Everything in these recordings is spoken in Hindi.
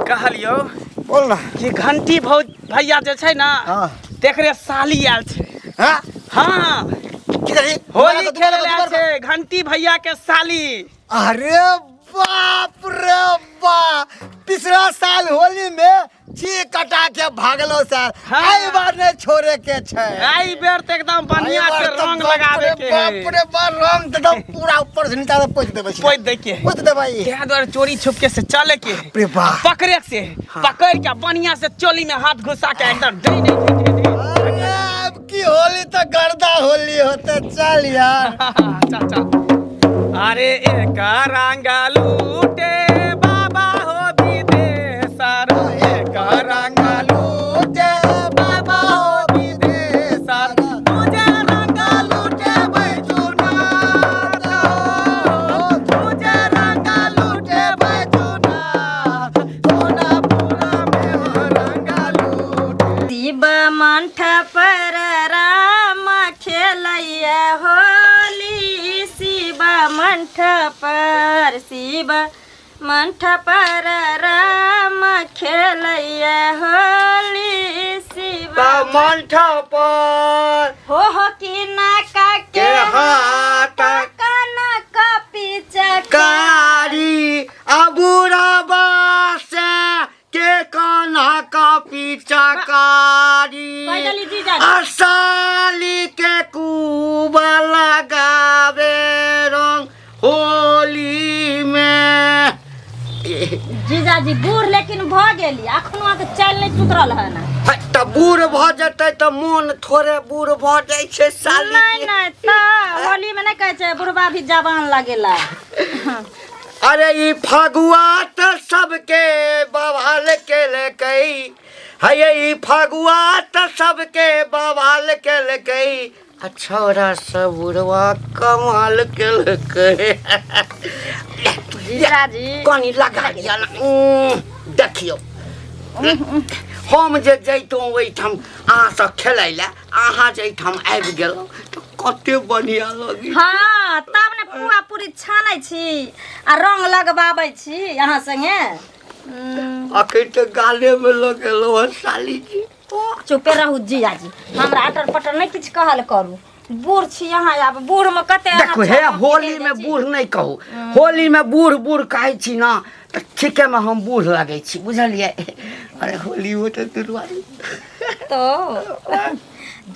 कहलियो बोल ना कि घंटी भैया जे छै ना देख रे साली आयल छै। हाँ हाँ होली खेले आयल छै घंटी भैया के साली। अरे बाप रे बाप, पिछला साल होली में ची कटा के भागलो सर। आई बार ने छोड़े के छै। आई बेर त एकदम बढ़िया से रंग लगावे के। बाप रे बाप, रंग एकदम पूरा ऊपर से नीचे तक पोछ देबे छै। पोछ दे के पोछ देबे के द्वारा चोरी छुपके से चले के। रे बाप, पकड़े से पकड़ के बढ़िया से चोली में हाथ घुसा के एकदम दे दे। अरे अब की होली तो गर्दा होली होते। चल यार चल चल। अरे एक रंग लूटे बाबा हो विदेशर, एक रंग लूटे बाबा हो विदेशर, तुझे रंग लूटे बैजुनाथ, तुझे रंग लूटे बैजुनाथ, सोनापुरा में हो रंग लूटे। शिव मंठ पर राम खेलैया होली, शिव मंठ पर, शिव मंठ पर राम खेलैया होली, शिव मंठ पर हो कि नाका के हाथ कनक पीछे कारी अबूरा बासे के कान्हा का पीछा कारी असाली के खूब लगावे रंग होली में। जीजाजी बूढ़ लेकिन भ गेली, अखनो के चल नहीं सुधरल है ना। त बूढ़ भ जते त मन थोड़े बूढ़ भ जाय छै साली। नहीं नहीं त होली में नहीं कहे छै बुढ़वा भी जवान लगेला। अरे ई फगुआ त सबके बवाल के ले कई है, ई फगुआ त सबके बवाल के ले कई, छोरा सब बुढ़वा कमाल के ले कई। जीजाजी कनी लगा दिया ना। देखियो हम जे जैतों ओइठाम अहाँ से खेलै ले, अहाँ जैठाम आबि गेलौं त कते बढ़िया लगी। हाँ तब ने पुआ पूरी छानै छी आ रंग लगबाबै छी यहाँ संगे। अखन त गाले में लगेलो साली जी। चुपे रहू जीजाजी, हमरा अटर पटर नहीं किछ कहल करू। बूढ़ छी यहाँ, आब बूढ़ में कते देखो हे होली में बूढ़ नहीं कहू, होली में बूढ़ बूढ़ कहै छी ना त ठीके में हम बूढ़ लागै छी, बुझलिए। अरे होली होते दुर्वारी तो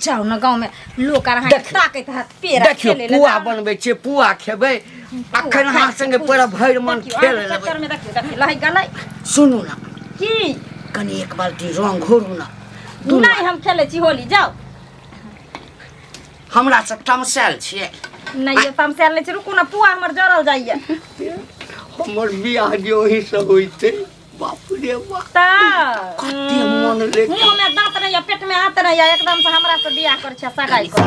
जाओ ना गांव में लोग आ ताकत हाथ पेरा देखियो पुआ बनबै छी, पुआ खेबै अखन अहाँ संगे पूरा भरि मन खेल लेबै। चक्कर में देखियो देखियो लहि गलै। सुनू ना की कनी एक बाल्टी रंग घोरू ना। नहीं हम खेले छी होली, जाओ। हमरा से तमसाल छियै। नहीं ये तमसाल नहीं छी, रुकू ना पुआ हमर जरल जाइए। हमर बियाह जे ओही से होइते, बाप रे बाप कते मन ले। मुंह में दांत नहीं है, पेट में हाथ नहीं है, एकदम से हमरा से बियाह कर छ सगाई कर।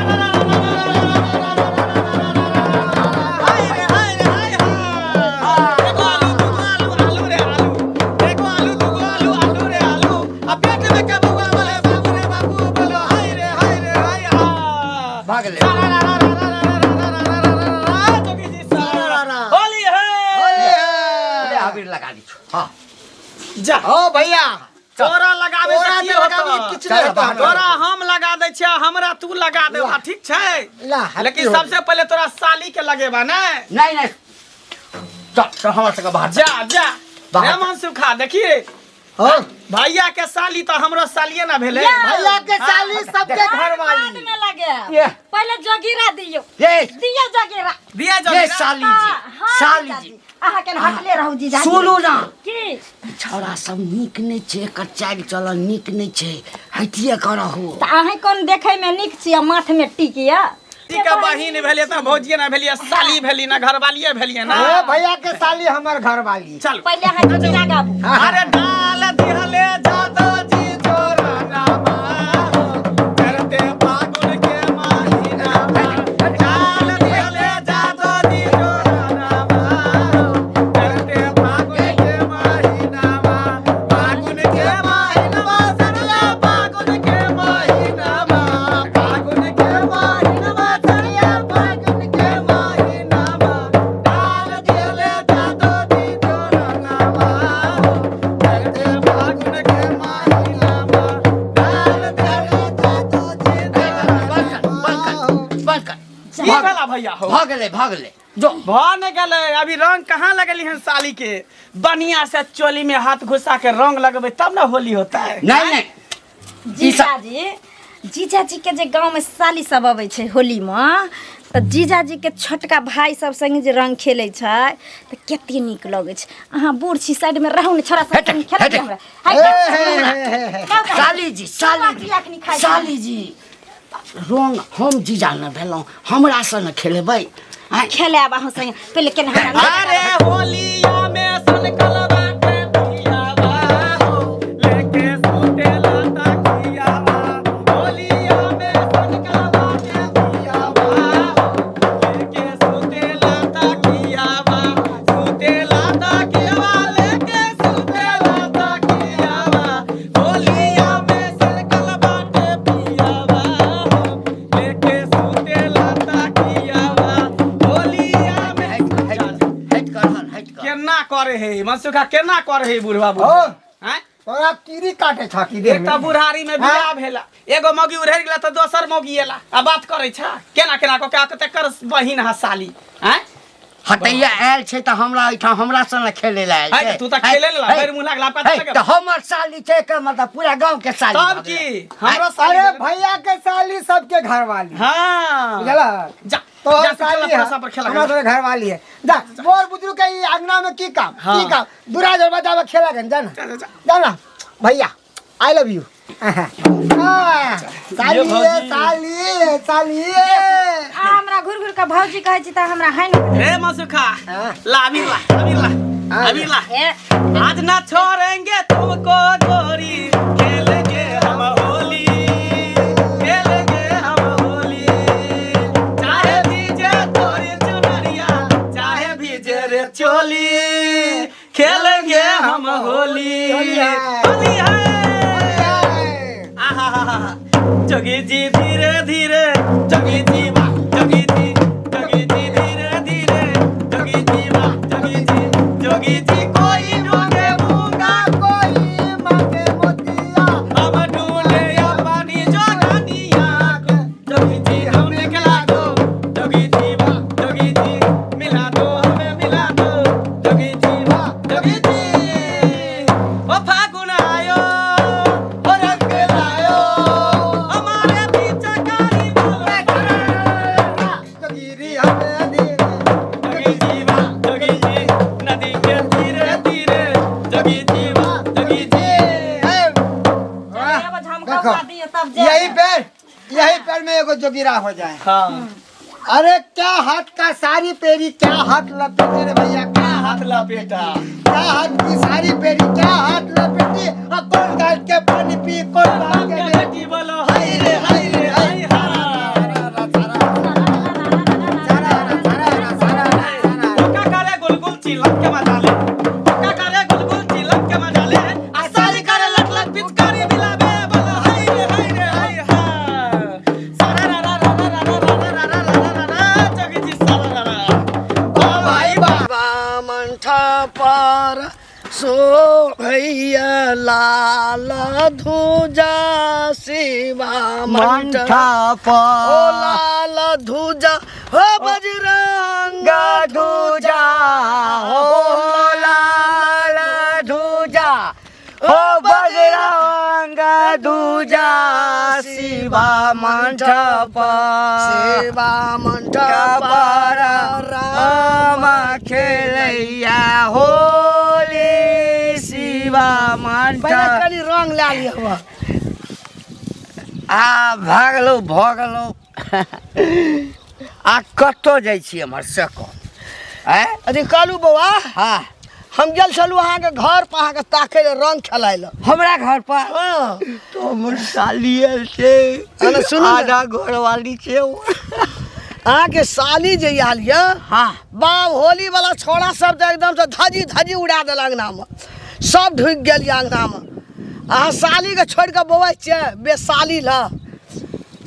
जा ओ भैया चोरा लगावे से की होतो। तोरा हम लगा दै छियै हमरा तू लगा दे ठीक छै लेकिन सबसे पहले तोरा साली के लगेबा नहीं तो हमरा से बाहर जा रे मनसुखा देखिए भैया के साली तो हमरो सालिए ना भेले भैया के साली सबके घर वाली में लगे पहले जगीरा दियो जगीरा ये साली जी अहाँ के हटले रहू जी जा सुनू ना की छौड़ा सब नीक नहीं छे एकर चाल चलन नीक नहीं छे हटिए करहु त अहाँ कोन देखे में नीक छियै माथ में टिकिया टीका बहिन भेलिए त भौजिए ना भेलिए साली भेली ना घरवालिए भेलिए ना भैया के साली हमर घर वाली चल पहले अहाँ जगीरा गाबू अरे डाल दिहले जादो जी जोरा नामा करते फागुन के महीना डाल दिहले जादो जी जोरा नामा करते फागुन के महीना फागुन के महीना सरिया फागुन के महीना फागुन के महीना सरिया फागुन के महीना डाल दिहले जादो जी जोरा नामा करते फागुन के महीना डाल दिहले जादो जी बंद कर की भेला भैया हो भाग ले जो भन गेले अभी रंग कहाँ लगली है साली के बनिया से चोली में हाथ घुसा के रंग लगबे तब ना होली होता है नहीं जीजाजी के जे गांव में साली सब अबै छै होली में त जीजाजी के छोटका भाई सब संगे जे रंग खेलै छै त केते नीक लगै छै अहाँ बूढ़ छी साइड में रहू ने छोरा सब संगे खेलै हमरा साली जी रंग हम जीजा न भेलौं हमरा से न खेलेबै खेलाब अहाँ संगे पहले केना हमरा अरे होलिया में सनकलवा के पियावा हो लेके सुतेला तकियावा होलिया में सनकलवा के पियावा हो लेके सुतेला तकियावा लेके सुतेला तकियावा होलिया में सनकलवा के पियावा हो लेके सुतेला तकियावा होलिया में केना करे है मनसुखा केना करे है बुढ़वा हैं तोरा कीरी काटे छ की देर एकटा बुढ़ारी में बियाह भेला एगो मौगी उड़हर गेला त दोसर मौगी एला आ बात करे छ केना को क्या कर बहिन ह साली हैं हटैया आयल छै त हमरा एठा हमरा से न खेले ला आयल है तू त खेले ला फेर मुंह लागला पता त हमर साली छै के मतलब पूरा गांव के साली तब की हमरो साली अरे भैया के साली सबके घर वाली हां बुझला जा तो साली पर खेला हमरा घर वाली है जा मोर बुजुर्ग के ई अंगना में की काम दूरा जब बजावा खेला गन जाना भैया आई लव यू साली हमरा घुर घुर के भौजी कहै छी त हमरा हाइन रे मसुखा ला अभी ला आज ना छोड़ेंगे तुमको गोरी खेलेंगे हम होली चाहे भीजे तोरी चुनरिया चाहे भीजे रे चोली खेलेंगे हम होली है जोगी जी धीरे धीरे जोगी जी धीरे धीरे जोगी जी कोई ढूंढे मूंगा कोई मांगे मोतिया हम ढूंढे अपनी जोगानिया जोगी जी हमने खिला दो जोगी जी मिला दो हमें मिला दो जोगी जी ओ फागुन आयो ओ रंग लायो हमारे बीच कारी जोगी हमें धीरे जोगी जी नदी के धीरे धीरे जोगी जी यही पैर में एगो जोगिरा हो जाए हाँ अरे क्या हाथ का सारी पेरी क्या हाथ लपेटे रे भैया क्या हाथ लपेटा क्या हाथ की सारी पेरी क्या हाथ लपेटी अब कौन गाय के पानी पी कौन बाल के बेटी बेटी बोलो हाय रे हाय ओका करे गुलगुल चिलक के मजा ले ओका करे गुलगुल चिलक के मजा ले आसाली करे लट लट पिचकारी मिलाबे बोलो हाय रे हा सारा रा जोगी जी सारा रा ओ भाई बा मंठा पर सो भैया लाल धुजा शिवा मंठप ओ लाल धुजा हो बजरंग धुजा हो लाल धुजा हो बजरंग धुजा शिवा मंठप शिवा मंठप राम खेलैया होली शिवा मंठप कनी रंग ला लिया हुआ आ भागलो आ कतौ जाइ छी हमर सको अरे कालू बउआ हाँ हम गेल छलू अहाँके घर पर अहाँके ताके ले रंग खेलाय ल हमरा घर पर हाँ तो हमर साली आयल छै अरे सुनू ने। आधा घर वाली छै अहाँके साली जे आयल ये हाँ बाप होली वाला छोड़ा सब तो एकदम से धजी धजी उड़ा देल अंगना में सब ढुक गेल ये अंगना में अहाँ साली के छोड़ के बौआ छियै बेसाली ल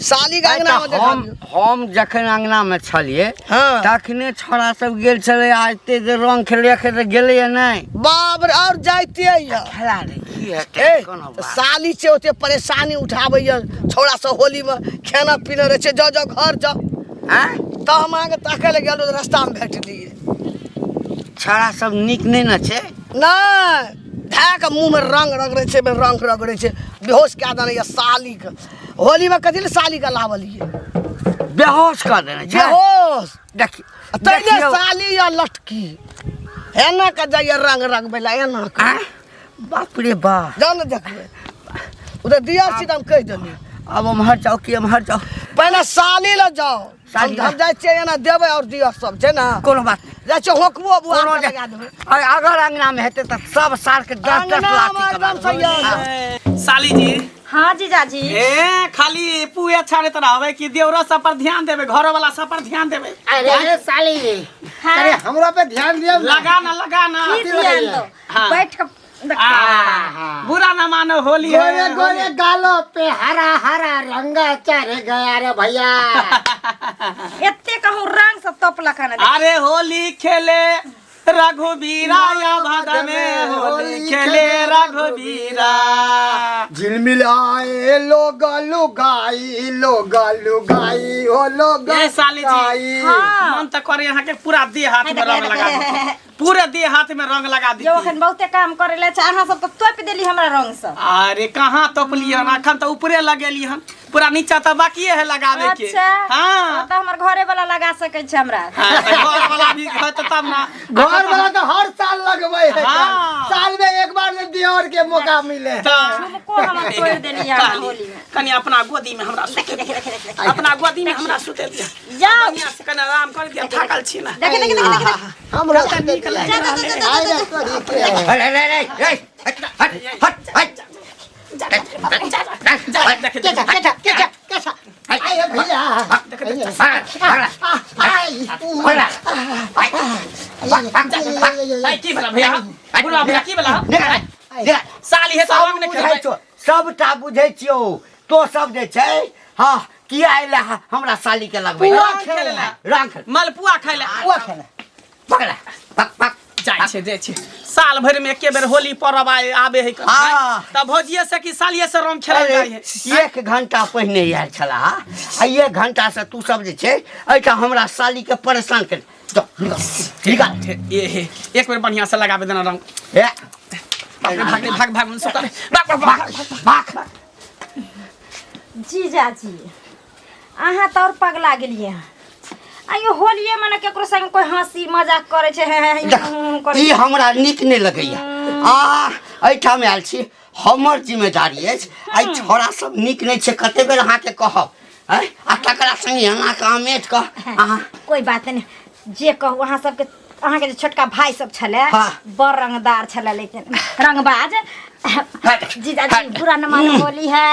साली के अंगना में देखा हम जखन अंगना में छलिए हाँ। तखने छोड़ा सब गेल छले आते जे रंग खेले के गेले या नहीं बाप रे और जाइते ये खेला रे की ए, हेतै कोनो बात साली से ओते परेशानी उठाबै ये छोड़ा सब होली में खाना पीना रहे छै जो घर जाओ हैं तो हम अहाँके ताके ले गेल रास्ता में भेटलिए छोड़ा सब नीक नहीं न छै नहीं धै के मुंह में रंग रगड़े छै रंग रगड़े छै बेहोश कए देने ये साली के होली में कथी ले साली के लावलिए बेहोश कर देने छै बेहोश देखिए तैने साली या लटकी एना के जाइए रंग रंगबै ला एना के बाप रे बाप जान न देखबै उधर दिया सीधा हम कह देली अब हम हट जाओ कि हम हट जाओ पहले साली ल जाओ साली हम जाय छियै एना देबै और दिया सब छै ना कोनो बात जाय छियै होकबो बुआ कोनो के लगा देबै अगर अंगना में हेतै त सब साल के 10 अंगना में लाठी एकदम कमा सही देबै। साली जी हाँ जीजाजी ए खाली पुए छाड़े तरह हवे कि देवरा सब पर ध्यान देवे घर वाला सब पर ध्यान देवे अरे साली हाँ। अरे हमरा पे ध्यान दियो ना। लगा ना की ध्यान दो हाँ। बैठ के बुरा ना मानो होली गोरे है गोरे गालों पे हरा हरा रंगा चढ़ गया रे भैया। एते कहूँ रंग सब तोपला खाना अरे होली खेले रघुबीरा या भादा में होली खेले रघुबीरा झिलमिलाए लोग लुगाई हो लोग ए साली जी हाँ। मन तो करे यहाँ के पूरा देह हाथ में रंग लगा दी पूरे देह हाथ में रंग लगा दी जो अखन बहुते काम करे ले अहाँ सब तो तोप देली हमरा रंग सब अरे कहाँ तोपलिए हन अखन तो ऊपरे लगेली हन पूरा नीचा तो बाकी है लगावे के अच्छा हाँ तो हमर घरे वाला लगा सकै छै हमरा हाँ, तो घर वाला भी है तो तब ना घर वाला तो हर साल लगवे है हाँ। साल में एक बार में दियोर के मौका मिले। को हम तोड़ देली यहाँ होली में कनी अपना गोदी में हमरा सुते दिया अपना गोदी में हमरा सुते दिया जाओ बढ़िया से कनी आराम कर दिया थकल छी ना देख हमरा तो नीक लगे आइ रे तोरी के देख आइ भैया आई की भला भैया बुला भैया की भला साली है सब ने खेलै सबटा बुझै छियौ तो सब जे छै हाँ किया आइले हमरा साली के लगबै रंग खेले ला रंग मलपुआ खाइ ले पकड़ा पक जाय छै साल भर में एके बेर होली पर्व आबे है हाँ। तब भौजिए से कि सालिए से रंग खेलै जाय है 1 घंटा पहिने आयल छला आ 1 घंटा से तू सब जे छै एटा हमरा साली के परेशान कर निकाल ये है एक बेर बढ़िया से लगाबे देना रंग ए भाग मन सुतर भाग जीजाजी अहाँ तो और पगला गेलिए आइयो होलिये मने केकरो संग कोई हंसी मजाक करे छै ई हमरा नीक नहीं लगैया एठा में आयल छी हमर जिम्मेदारी अछि आई छोरा सब नीक नहीं छै कते बेर अहाँ के कहब आ तकरा संगे अहाँ के आमेट कह अहाँ कोई बात नहीं जे कहू अहाँ सबके अहाँ के छोटका भाई सब छले हाँ। बड़ रंगदार छले लेकिन रंगबाज जीजाजी बुरा न मानो होली है